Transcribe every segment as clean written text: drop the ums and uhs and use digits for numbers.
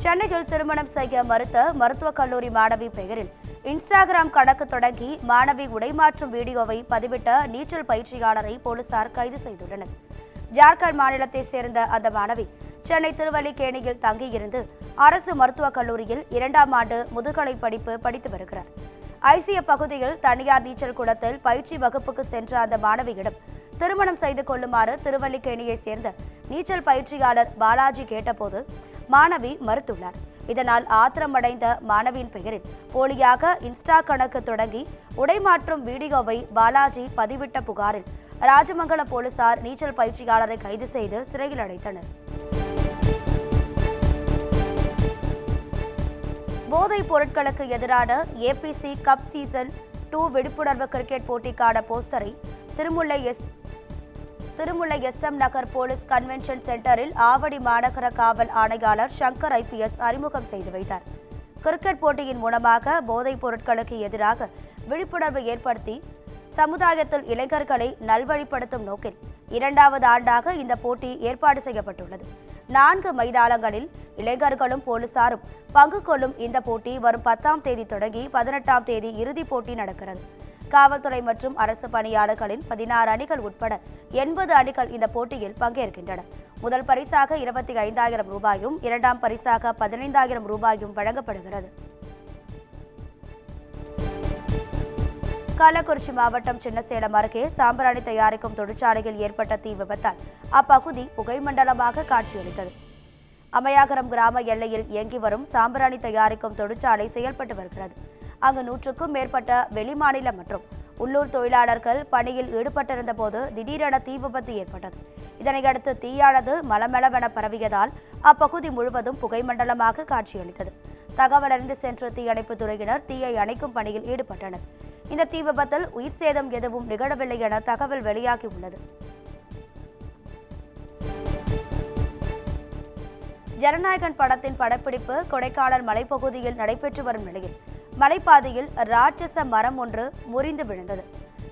சென்னையில் திருமணம் செய்ய மறுத்த மருத்துவக் கல்லூரி மாணவி பெயரில் இன்ஸ்டாகிராம் கணக்கு தொடங்கி மாணவி உடைமாற்றும் வீடியோவை பதிவிட்ட நீச்சல் பயிற்சியாளரை போலீசார் கைது செய்துள்ளனர். ஜார்க்கண்ட் மாநிலத்தை சேர்ந்த அந்த மாணவி சென்னை திருவல்லிக்கேணியில் தங்கியிருந்து அரசு மருத்துவக் கல்லூரியில் 2ஆம் ஆண்டு முதுகலை படிப்பு படித்து வருகிறார். ஐசிஎஃப் பகுதியில் தனியார் நீச்சல் குளத்தில் பயிற்சி வகுப்புக்கு சென்ற அந்த மாணவியிடம் திருமணம் செய்து கொள்ளுமாறு திருவல்லிக்கேணியை சேர்ந்த நீச்சல் பயிற்சியாளர் பாலாஜி கேட்டபோது மாணவி மறுத்துள்ளார். இதனால் ஆத்திரமடைந்த மாணவியின் பெயரில் போலியாக இன்ஸ்டா கணக்கு தொடங்கி உடைமாற்றும் வீடியோவை பாலாஜி பதிவிட்ட புகாரில் ராஜமங்கலம் போலீசார் நீச்சல் பயிற்சியாளரை கைது செய்து சிறையில் அடைத்தனர். போதைப் பொருட்களுக்கு எதிரான ஏபிசி கப் சீசன் 2 விழிப்புணர்வு கிரிக்கெட் போட்டிக்கான போஸ்டரை திருமுல்லை எஸ்எம் நகர் போலீஸ் கன்வென்ஷன் சென்டரில் ஆவடி மாநகர காவல் ஆணையாளர் சங்கர் ஐபிஎஸ் அறிமுகம் செய்து வைத்தார். கிரிக்கெட் போட்டியின் மூலமாக போதைப் பொருட்களுக்கு எதிராக விழிப்புணர்வு ஏற்படுத்தி சமுதாயத்தில் இளைஞர்களை நல்வழிப்படுத்தும் நோக்கில் 2வது ஆண்டாக இந்த போட்டி ஏற்பாடு செய்யப்பட்டுள்ளது. 4 மைதானங்களில் இளைஞர்களும் போலீசாரும் பங்கு கொள்ளும் இந்த போட்டி வரும் 10ஆம் தேதி தொடங்கி 18ஆம் தேதி இறுதிப் போட்டி நடக்கிறது. காவல்துறை மற்றும் அரசு பணியாளர்களின் 16 அணிகள் உட்பட 80 அணிகள் இந்த போட்டியில் பங்கேற்கின்றன. முதல் பரிசாக 25,000 ரூபாயும் 2ஆம் பரிசாக 15,000 ரூபாயும் வழங்கப்படுகிறது. கள்ளக்குறிச்சி மாவட்டம் சின்னசேலம் அருகே சாம்பிராணி தயாரிக்கும் தொழிற்சாலையில் ஏற்பட்ட தீ விபத்தால் அப்பகுதி புகைமண்டலமாக காட்சியளித்தது. அமயாகரம் கிராம எல்லையில் இயங்கி வரும் சாம்பிராணி தயாரிக்கும் தொழிற்சாலை செயல்பட்டு வருகிறது. அங்கு 100க்கும் மேற்பட்ட வெளிமாநில மற்றும் உள்ளூர் தொழிலாளர்கள் பணியில் ஈடுபட்டிருந்த போது திடீரென தீ விபத்து ஏற்பட்டது. இதனையடுத்து தீயானது மலமளவென பரவியதால் அப்பகுதி முழுவதும் புகைமண்டலமாக காட்சியளித்தது. தகவல் அறிந்து சென்ற தீயணைப்புத் துறையினர் தீயை அணைக்கும் பணியில் ஈடுபட்டனர். இந்த தீ விபத்தில் உயிர் சேதம் எதுவும் நிகழவில்லை என தகவல் வெளியாகியுள்ளது. ஜனநாயகன் படத்தின் படப்பிடிப்பு கொடைக்கானல் மலைப்பகுதியில் நடைபெற்று வரும் நிலையில் மலைப்பாதையில் ராட்சச மரம் ஒன்று முறிந்து விழுந்தது.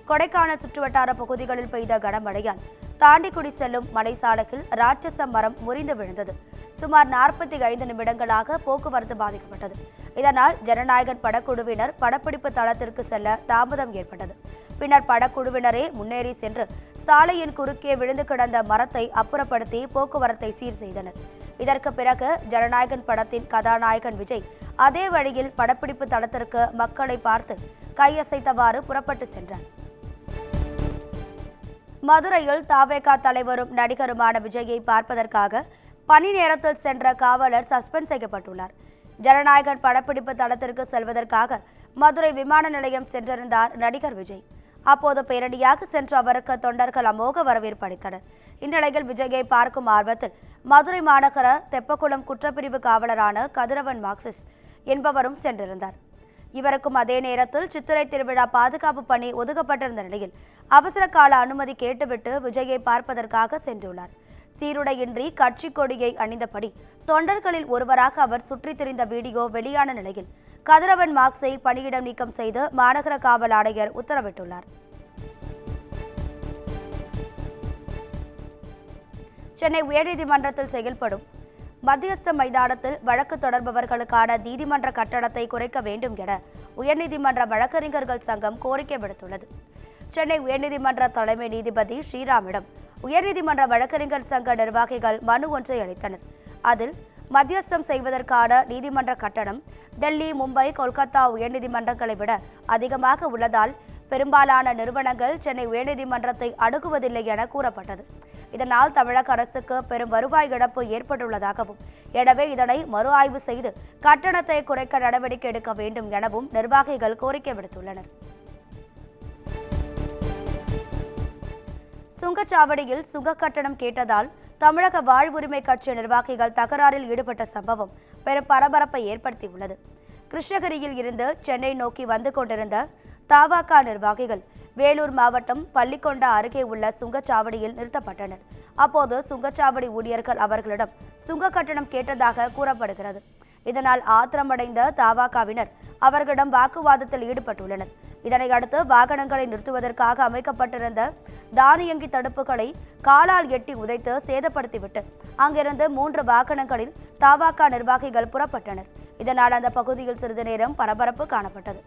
கொடைக்கானல் சுற்றுவட்டார பகுதிகளில் பெய்த கனமழையால் தாண்டிக்குடி செல்லும் மலைசாலையில் ராட்சச மரம் முறிந்து விழுந்தது. சுமார் 45 நிமிடங்களாக போக்குவரத்து பாதிக்கப்பட்டது. இதனால் ஜனநாயகன் படக்குழுவினர் படப்பிடிப்பு தளத்திற்கு செல்ல தாமதம் ஏற்பட்டது. பின்னர் படக்குழுவினரே முன்னேறி சென்று சாலையின் குறுக்கே விழுந்து கிடந்த மரத்தை அப்புறப்படுத்தி போக்குவரத்தை சீர் செய்தனர். இதற்கு பிறகு ஜனநாயகன் படத்தின் கதாநாயகன் விஜய் அதே வழியில் படப்பிடிப்பு தளத்திற்கு மக்களை பார்த்து கையசைத்தவாறு புறப்பட்டு சென்றார். மதுரையில் தவேக தலைவரும் நடிகருமான விஜயை பார்ப்பதற்காக பணி நேரத்தில் சென்ற காவலர் சஸ்பெண்ட் செய்யப்பட்டுள்ளார். ஜனநாயகன் படப்பிடிப்பு தளத்திற்கு செல்வதற்காக மதுரை விமான நிலையம் சென்றிருந்தார் நடிகர் விஜய். அப்போது பேரணியாக சென்ற அவருக்கு தொண்டர்கள் அமோக வரவேற்பு அளித்தனர். இந்நிலையில் விஜயை பார்க்கும் ஆர்வத்தில் மதுரை மாநகர தெப்பக்குளம் குற்றப்பிரிவு காவலரான கதிரவன் மார்க்சிஸ் என்பவரும் சென்றிருந்தார். இவருக்கும் அதே நேரத்தில் சித்திரை திருவிழா பாதுகாப்பு பணி ஒதுக்கப்பட்டிருந்த நிலையில் அவசர கால அனுமதி கேட்டுவிட்டு விஜயை பார்ப்பதற்காக சென்றுள்ளார். சீருடையின்றி கட்சி கொடியை அணிந்தபடி தொண்டர்களில் ஒருவராக அவர் சுற்றித் திரிந்த வீடியோ வெளியான நிலையில் கதிரவன் மார்க்ஸை பணியிடம் நீக்கம் செய்து மாநகர காவல் ஆணையர் உத்தரவிட்டுள்ளார். சென்னை உயர்நீதிமன்றத்தில் செயல்படும் மத்தியஸ்த மைதானத்தில் வழக்கு தொடர்பவர்களுக்கான நீதிமன்ற கட்டணத்தை குறைக்க வேண்டும் என உயர்நீதிமன்ற வழக்கறிஞர்கள் சங்கம் கோரிக்கை விடுத்துள்ளது. சென்னை உயர்நீதிமன்ற தலைமை நீதிபதி ஸ்ரீராமிடம் உயர்நீதிமன்ற வழக்கறிஞர் சங்க நிர்வாகிகள் மனு ஒன்றை அளித்தனர். அதில் மத்தியஸ்தம் செய்வதற்கான நீதிமன்ற கட்டணம் டெல்லி, மும்பை, கொல்கத்தா உயர்நீதிமன்றங்களை விட அதிகமாக உள்ளதால் பெரும்பாலான நிறுவனங்கள் சென்னை உயர்நீதிமன்றத்தை அணுகுவதில்லை என கூறப்பட்டது. இதனால் தமிழக அரசுக்கு பெரும் வருவாய் இழப்பு ஏற்பட்டுள்ளதாகவும், எனவே இதனை மறு ஆய்வு செய்து கட்டணத்தை குறைக்க நடவடிக்கை எடுக்க வேண்டும் எனவும் நிர்வாகிகள் கோரிக்கை விடுத்துள்ளனர். சுங்கச்சாவடியில் சுங்க கட்டணம் கேட்டதால் தமிழக வாழ்வுரிமை கட்சி நிர்வாகிகள் தகராறில் ஈடுபட்ட சம்பவம் பெரும் பரபரப்பை ஏற்படுத்தியுள்ளது. கிருஷ்ணகிரியில் இருந்து சென்னை நோக்கி வந்து கொண்டிருந்த தவேக நிர்வாகிகள் வேலூர் மாவட்டம் பள்ளிக்கொண்டா அருகே உள்ள சுங்கச்சாவடியில் நிறுத்தப்பட்டனர். அப்போது சுங்கச்சாவடி ஊழியர்கள் அவர்களிடம் சுங்க கட்டணம் கேட்டதாக கூறப்படுகிறது. இதனால் ஆத்திரமடைந்த தவாகவினர் அவர்களிடம் வாக்குவாதத்தில் ஈடுபட்டுள்ளனர். இதனை அடுத்து வாகனங்களை நிறுத்துவதற்காக அமைக்கப்பட்டிருந்த தானியங்கி தடுப்புகளை காலால் எட்டி உதைத்து சேதப்படுத்திவிட்டு அங்கிருந்து 3 வாகனங்களில் தவாக நிர்வாகிகள் புறப்பட்டனர். இதனால் அந்த பகுதியில் சிறிது நேரம் பரபரப்பு காணப்பட்டது.